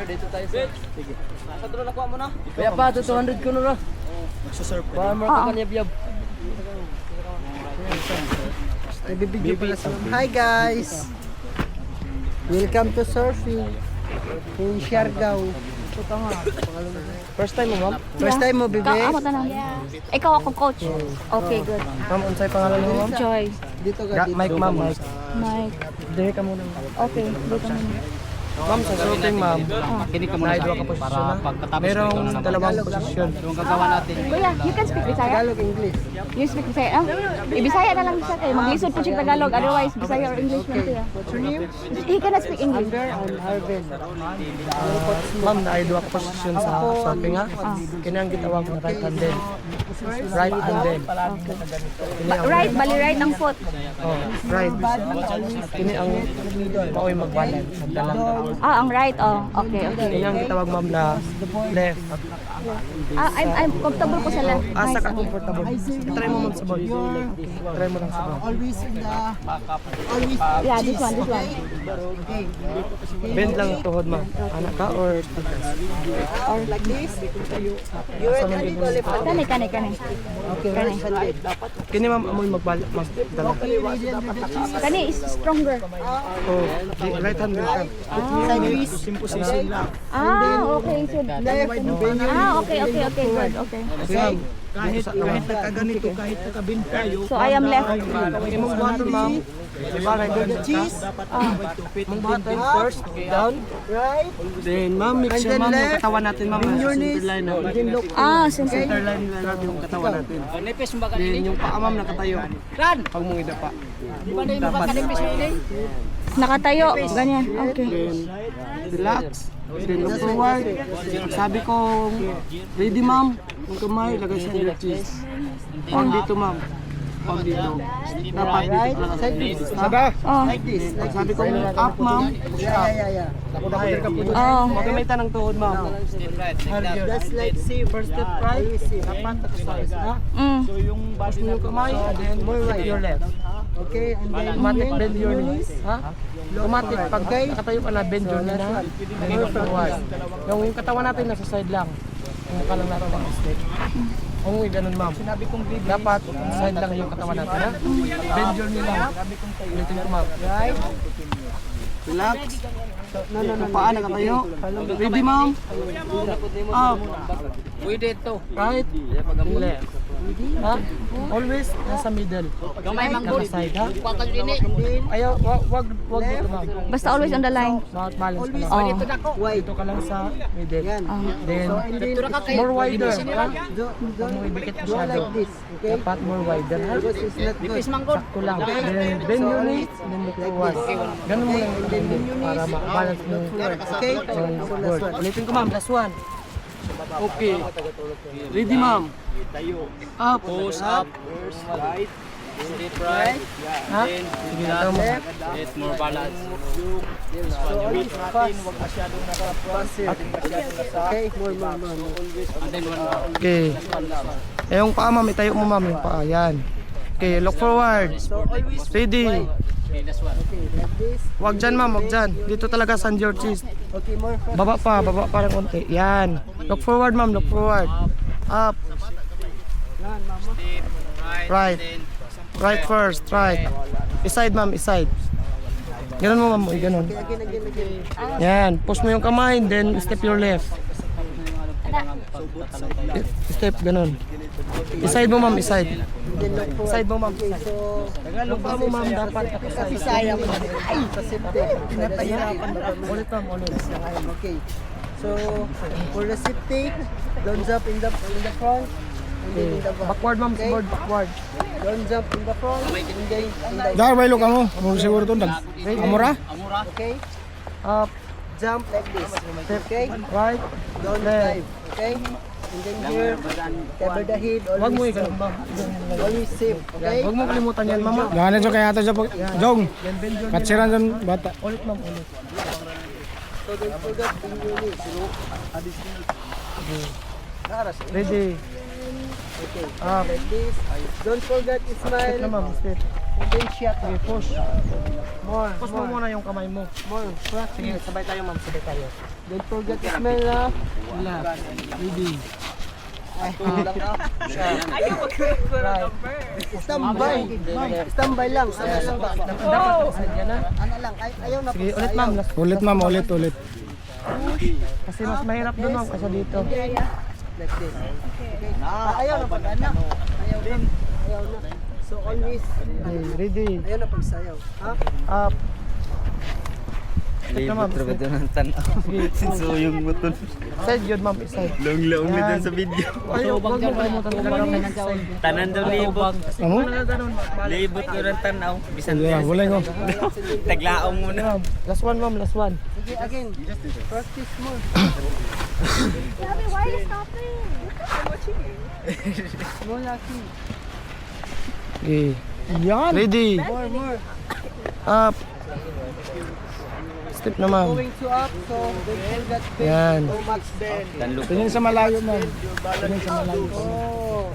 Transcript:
dito tayo sir. Sige. Nasa dulo nakuha mo na. Kaya pa, 200 ko na ra. Magsusurf ka. Para mo ka kanyab-yab. Nagbibideo pala sa Hi guys! Welcome to surfing in Siargao. First time mo, ma'am? First time mo, bebe? Ako tanong. Ikaw ako coach. Okay, good. Ma'am, unsay pangalan mo, ma'am? Joy. Dito ka, dito. Mike, ma'am. Mike. Mike. Dere ka muna. Okay, dito muna. Ma'am, sa shooting, ma'am. Kinig ka muna sa akin para pagkatapos ko ikaw na Merong naman. dalawang posisyon. Yung gagawa natin. Kuya, you can speak Bisaya? Tagalog, English. You speak Bisaya? Bisaya na lang siya kayo. Maglisod po siya Tagalog. Otherwise, Bisaya or English lang siya. What's your name? He cannot speak English. Amber and Arvin. Ma'am, na-idwa ka posisyon sa shooting, ha? Kini ang gitawag na right handed. Right handed. Right, bali right ng foot. Oh, right. Kini ang maoy magbalance. Magdalang. Ah, ang right. Oh, okay, okay. Kini ang gitawag, ma'am, na left. I'm comfortable ko sa left. Asa ka comfortable. Try mo, ma'am, sa ball. Try mo lang sa ball. Always in the... Always... Yeah, this one, this one. Okay. Bend lang ang tuhod, ma'am. Anak ka or Or like this. You ready to lift up? Kani. Okay, right handed. kini, ma'am, amoy magbalance. Magdalang. Kani is stronger. Oh, right hand ka. Sideways. Position lang. Okay. So, Left and bend your okay, good, okay. Okay, ma'am. Kahit nakaganito, kahit nakabin tayo. So, I am left. Imong button, ma'am. Diba, right hand ka? cheese. Imong button first, down. Right. Then, ma'am, mix And siya, then ma'am, yung left. katawan natin, ma'am. Bend your Center knees. line, ma'am. Then look. Since Center line natin yung katawan natin. Nipis mo ba Then, yung paa, ma'am, nakatayo. Ran! Pag mong idapa. Di ba na yung mga kanipis mo ini? nakatayo, ganyan. Okay. Then, relax. Then, look forward. Sabi ko, ready, ma'am. Yung kamay, lagay sa your chest. Pag dito, ma'am. Pag dito. Dapat dito Right. talaga. Sideways. Sabi? Oh. Like this. Pag sabi ko, up, ma'am. Push up. Yeah. Oh. Magamitan ng tuhod, ma'am. That's like see first step right. Dapat exercise, ha? Mm. Push mo yung kamay, then More right. your left. Okay, and then Automatic bend your knees. Ha? Automatic. Pag nakatayo ka na, bend your knees na. Then look forward. Yung katawan natin nasa side lang. Yung mukha lang natin ang straight. Kung ganun, ma'am. Dapat side lang yung katawan natin, ha? Bend your knee lang. Ulitin ko, ma'am. right. Relax. Yung paa nakatayo. Ready, ma'am? Up. Pwede ito. Right. Left. Ha? Always nasa middle. Gamay mang Nasa side, ha? Pakal ini. Ayaw, wag dito, ma'am. Basta always on the line. Balance ka lang. Oh. Ito na ko. Dito ka lang sa middle. Yan. Then, Tura ka kayo. more wider. Ha? Don't Dikit go masyado. like this. Okay? Dapat more wider, ha? Because it's not good. Nipis manggod. Sakto lang. Then, bend your knees, then look forward. Ganun mo lang yung bend para ma-balance mo. Okay? Good. Ulitin ko, ma'am. Last one. Okay. Ready, ma'am? Up. Push up. Right. Straight right. Ha? Sige, ito mo. It's more balance. Okay? More. And then one more. Okay. Eh, yung paa, ma'am. Itayo mo, ma'am. Yung paa. Yan. Okay, look forward. Ready. Okay, last one. Like this. Wag dyan, ma'am. Wag dyan. Dito talaga sand your chest. Okay, more front. Baba pa ng konti. Yan. Look forward, ma'am. Look forward. Up. Right. Right first. Right. Iside, ma'am. Iside. Ganun mo, ma'am. Uy, ganun. Again. Yan. Push mo yung kamay, then step your left. Step, ganun. Iside mo, ma'am. Iside. Then look forward. Side mo, ma'am. Okay, so... Yung paa mo, ma'am. Dapat Sa Bisaya mo. Ay! Sa safety. Pinapahirapan ba? ulit, ma'am. Ulit. Okay. So, for the safety, don't jump in the front. And then in the back. Backward, ma'am. Okay? Board, backward. Don't jump in the front. And then in the... Dar bailo kamu, mau siguro to dag. Amura? Okay? Up. Jump like this. Okay? Right. Don't Left. dive. Okay? And then here, cover the head. Wag mo Always, ganun, ma'am. always safe. Okay? Wag mo kalimutan yan, mama. Gana jo kaya ato jong. Katsiran jon bata. Ulit, ma'am. Ulit. So don't forget in your knees. Ready. Okay. Up. Like this. Don't forget to Step na, smile. ma'am. Step. And then shut Sige, up. push. More, Push mo muna yung kamay mo. more. Sige, sabay tayo ma'am, sabay tayo. Don't forget to smell na. Relax. Ready. Standby. Standby lang. Standby lang ba? Dapat nakasad yan na. Ano lang, ayaw na Sige, po. ulit ma'am. Last. Ulit ma'am, ulit. Kasi mas mahirap doon ma'am kaysa dito. Like this. Okay. Ayaw na pag-anak. Ayaw na. Ayaw na. So always, Okay, ready. ayaw na pagsayaw. Ha? Up. Step na ma'am. Libot ra ng tanaw. Sinsuyong mo to. Side yun ma'am, side. Long-long na dun sa video. Ayaw, wag mo kalimutan talaga ng side. Tanan daw libot. Ano? Libot ko ng tanaw. Bisan Yeah, wala ko. taglaong mo na. Last one ma'am, last one. Sige, again. Practice more. Sabi, why are you stopping? More lucky. Okay. Yan. Ready. More, more. Up. Step na ma'am. Going to up, so don't forget to Yan. so much then. Tanlok. Tingin sa malayo ma'am. Tingin sa malayo. Oh.